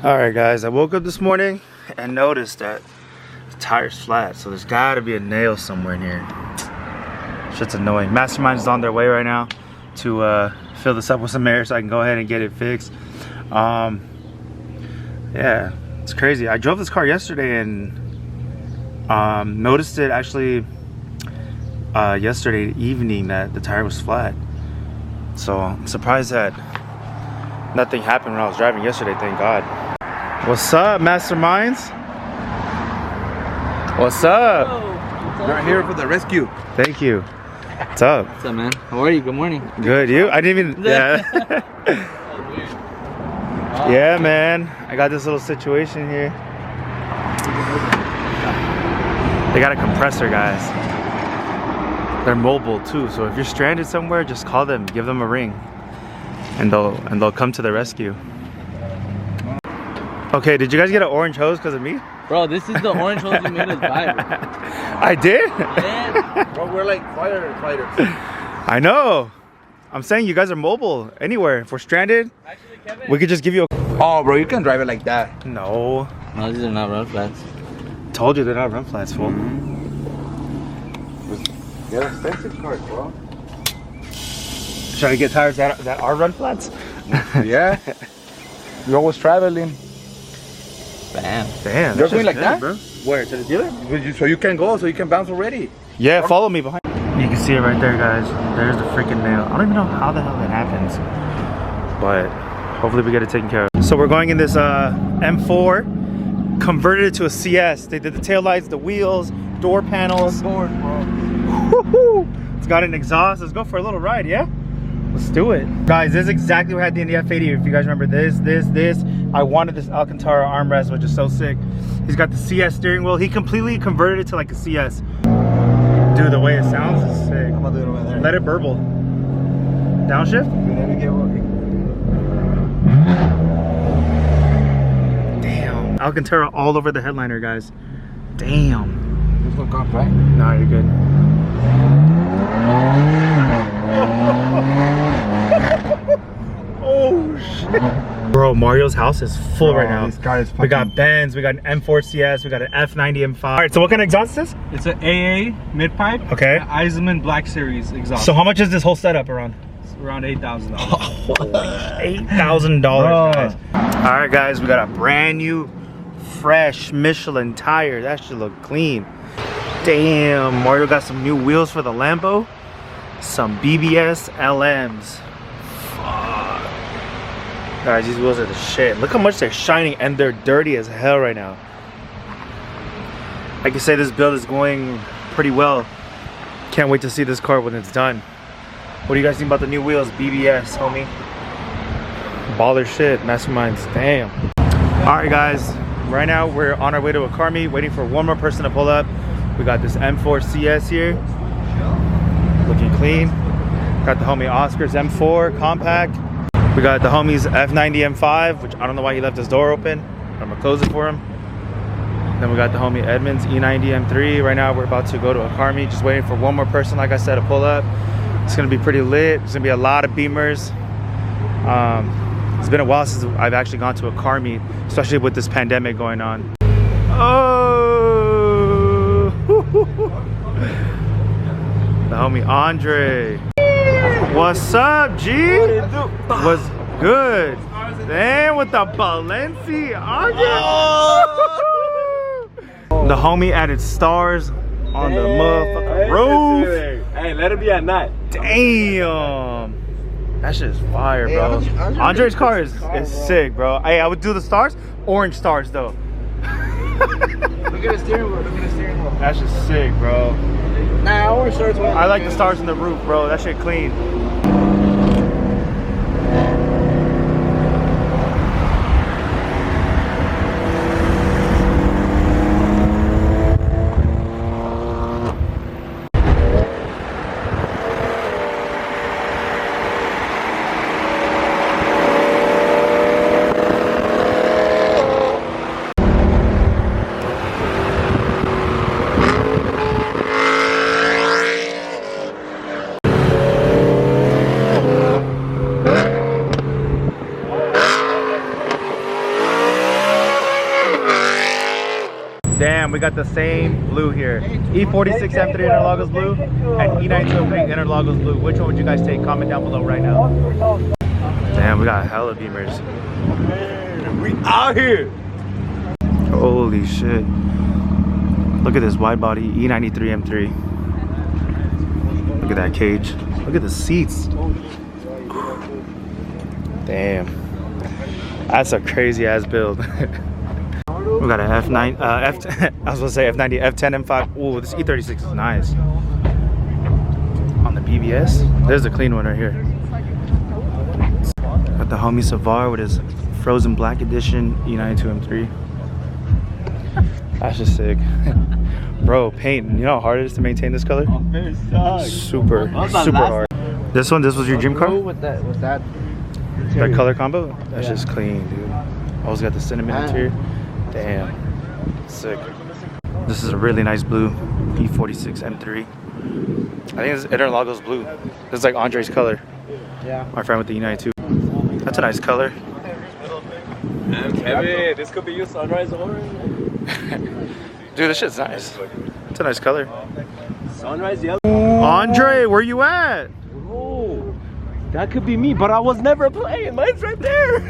Alright guys, I woke up this morning and noticed that the tire's flat, so there's gotta be a nail somewhere in here. Shit's annoying. Mastermind is on their way right now to fill this up with some air so I can go ahead and get it fixed. Yeah, it's crazy. I drove this car yesterday and noticed it actually yesterday evening that the tire was flat. So I'm surprised that nothing happened when I was driving yesterday, thank God. What's up, masterminds? What's up? We're here for the rescue. Thank you. What's up? What's up, man? How are you? Good morning. Good, you? I didn't even, yeah. Yeah, man. I got this little situation here. They got a compressor, guys. They're mobile too, so if you're stranded somewhere, just call them, give them a ring, and they'll come to the rescue. Okay, did you guys get an orange hose because of me? Bro, this is the orange hose you made us buy, bro. I did? Yeah. Bro, we're like firefighters. I know. I'm saying you guys are mobile anywhere. If we're stranded, actually, Kevin, we could just give you a... Oh, bro, you can drive it like that. No. No, these are not run flats. Told you they're not run flats, fool. They're expensive cars, bro. Trying to get tires that are run flats? Yeah. You're always traveling. Bam. Damn. You're going like that? bro. Where? To the dealer? So you can go, so you can bounce already. Yeah, follow me behind. You can see it right there, guys. There's the freaking nail. I don't even know how the hell that happens, but hopefully we get it taken care of. So we're going in this M4, converted it to a CS. They did the taillights, the wheels, door panels. Board, bro. It's got an exhaust. Let's go for a little ride, yeah? Let's do it. Guys, this is exactly what I had in the F80. If you guys remember this. I wanted this Alcantara armrest, which is so sick. He's got the CS steering wheel. He completely converted it to like a CS. Dude, the way it sounds is sick. I'm gonna do it over there. Let it burble. Downshift? Damn. Alcantara all over the headliner, guys. Damn. This one comes, right? Nah, you're good. Oh shit. Bro, Mario's house is full right now. This guy is fucking... We got Benz, we got an M4 CS, we got an F90 M5. Alright, so what kind of exhaust is this? It's an AA mid-pipe. Okay. Eisenman Black Series exhaust. So how much is this whole setup around? It's around $8,000. $8,000, guys. Alright guys, we got a brand new, fresh Michelin tire. That should look clean. Damn, Mario got some new wheels for the Lambo. Some BBS LMs. Fuck. Guys, these wheels are the shit. Look how much they're shining and they're dirty as hell right now. I can say this build is going pretty well. Can't wait to see this car when it's done. What do you guys think about the new wheels? BBS, homie. Baller shit, masterminds, damn. Alright guys, right now we're on our way to a car meet, waiting for one more person to pull up. We got this M4 CS here. Looking clean. Got the homie Oscar's M4 compact. We got the homie's F90 M5, which I don't know why he left his door open. I'm gonna close it for him. Then we got the homie Edmund's E90 M3. Right now we're about to go to a car meet, just waiting for one more person, like I said, to pull up. It's gonna be pretty lit. There's gonna be a lot of Beamers. It's been a while since I've actually gone to a car meet, especially with this pandemic going on. Oh! The homie Andre. What's up, G? What's good? Damn, with the Balenciaga. Oh. The homie added stars on the motherfucking roof. Hey, let it be at night. Damn. That shit is fire, bro. Andre's car is sick, bro. Hey, I would do the stars. Orange stars, though. Look at the steering wheel. Look at the steering wheel. That's just sick, bro. Nah, orange stars. I like the stars in the roof, bro. That shit clean. Damn, we got the same blue here. E46 M3 Interlagos blue and E92 Interlagos blue. Which one would you guys take? Comment down below right now. Damn, we got hella Beamers. We out here. Holy shit. Look at this wide body E93 M3. Look at that cage. Look at the seats. Damn. That's a crazy ass build. We got an F9, I was gonna say F90, F10, M5. Ooh, this E36 is nice. On the BBS, there's a clean one right here. Got the homie Savar with his Frozen Black Edition E92 M3. That's just sick. Bro, paint, you know how hard it is to maintain this color? Super hard. This was your dream car? With that. That color combo? That's just clean, dude. Always got the cinnamon interior. Damn, sick. This is a really nice blue E46 M3. I think it's Interlagos blue. This is like Andre's color. Yeah. My friend with the E92. That's a nice color. Hey, this could be your sunrise orange. Dude, this shit's nice. It's a nice color. Sunrise yellow. Andre, where you at? Oh, that could be me, but I was never playing. Mine's right there.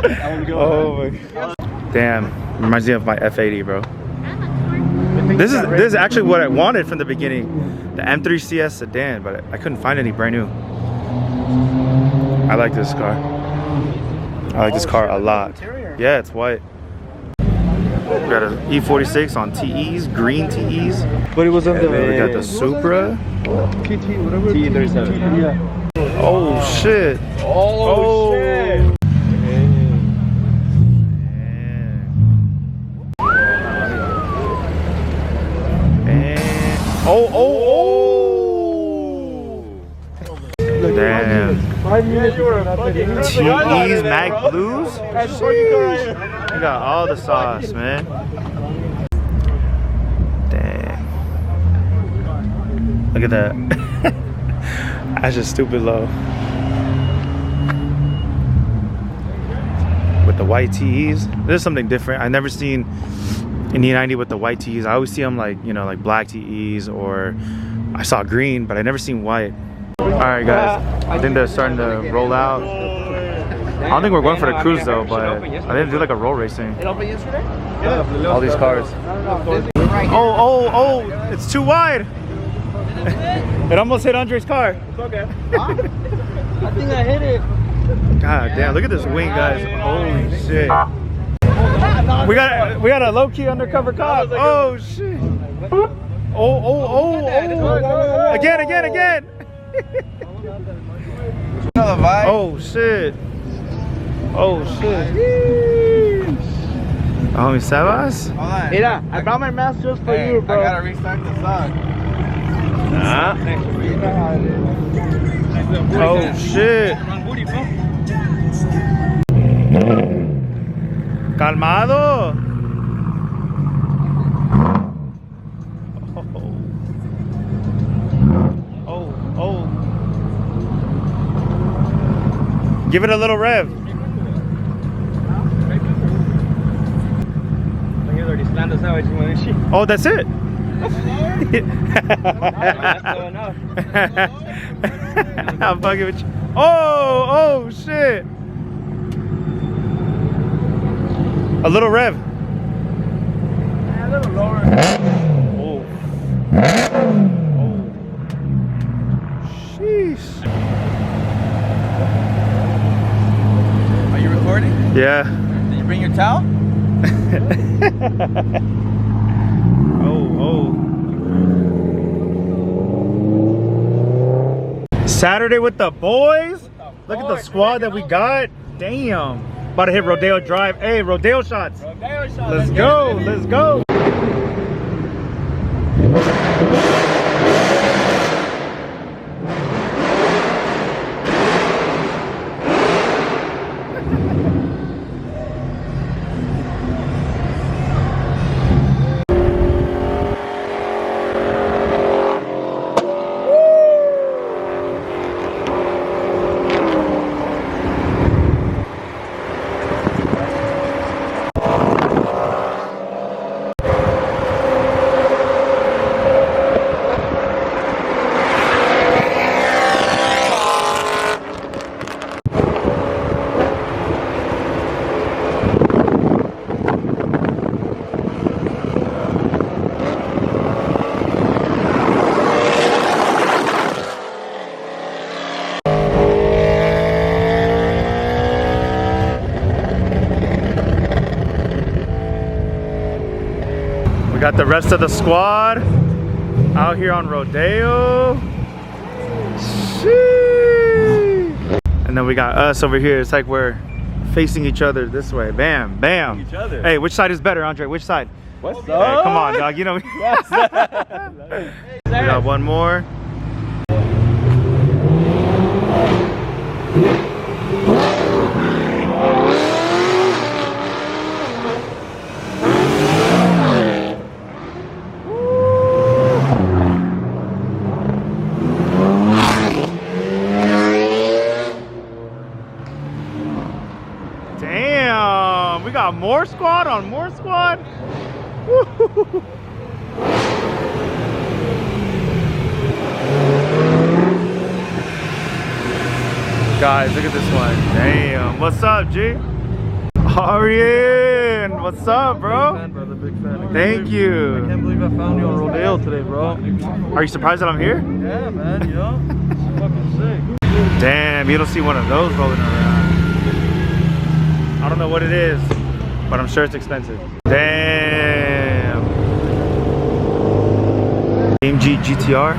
Oh my god. Damn, reminds me of my F80, bro. This is actually what I wanted from the beginning. The M4 CS sedan, but I couldn't find any brand new. I like this car. I like this car a lot. Yeah, it's white. We got an E46 on TEs, green TEs. But it was on And then we got the Supra. TT, whatever. T37. Yeah. Oh shit. Oh shit. Damn. 5 minutes you were fucking TEs, Mag Blues? You got all the sauce, man. Damn. Look at that. That's just stupid low. With the white TEs. There's something different. I've never seen an E90 with the white TEs. I always see them like, you know, like black TEs, or I saw green, but I never seen white. Alright guys, I think they're starting to roll out. I don't think we're going for the cruise though, but I didn't do like a roll racing. It opened yesterday? All these cars. Oh, it's too wide. It almost hit Andre's car. It's okay. I think I hit it. God damn, look at this wing, guys. Holy shit. We got a low-key undercover cop. Oh shit. Oh. Again. Oh shit. Homie Sebas? Mira, I brought my mask just for you, bro. I gotta restart the song. Oh shit. Calmado. Oh. Give it a little rev. Oh, that's it. I'm fucking with you. Oh shit. A little rev. A little lower. Oh. Sheesh. Are you recording? Yeah. Did you bring your towel? Oh. Saturday with the boys. Look at the squad that we got. Damn. About to hit Rodeo Drive. Hey, Rodeo shots. Let's go. We got the rest of the squad out here on Rodeo. Sheesh. And then we got us over here. It's like we're facing each other this way. Bam, bam. Each other. Hey, which side is better, Andre? Which side? What's Hey, up? come on, dog. You know me. We got one more. Damn, we got more squad on more squad. Woo. Guys, look at this one. Damn, what's up, G? Arian, what's up, bro? Big fan, brother, big fan. Thank I you. can't believe I found you on Rodeo today, bro. Are you surprised that I'm here? Yeah, man, you know? It's fucking sick. Damn, you don't see one of those rolling around. I don't know what it is, but I'm sure it's expensive. Damn. AMG GTR.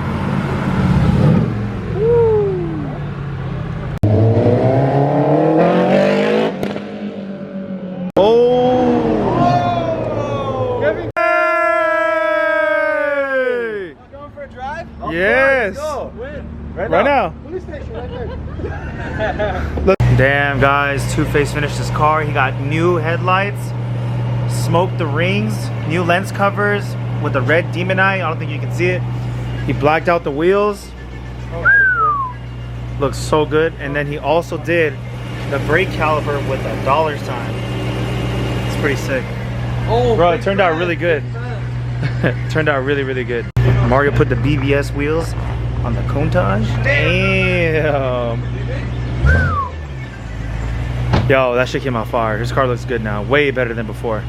Going for a drive? Yes. Right now. Police station right there. Damn, guys, Two-Face finished his car. He got new headlights, smoked the rings, new lens covers with the red demon eye. I don't think you can see it. He blacked out the wheels. Looks so good. And then he also did the brake caliper with a $ sign. It's pretty sick. Oh, Bro, it turned out really good. Turned out really, really good. Mario put the BBS wheels on the Countach. Damn. Yo, that shit came out fire. His car looks good now. Way better than before.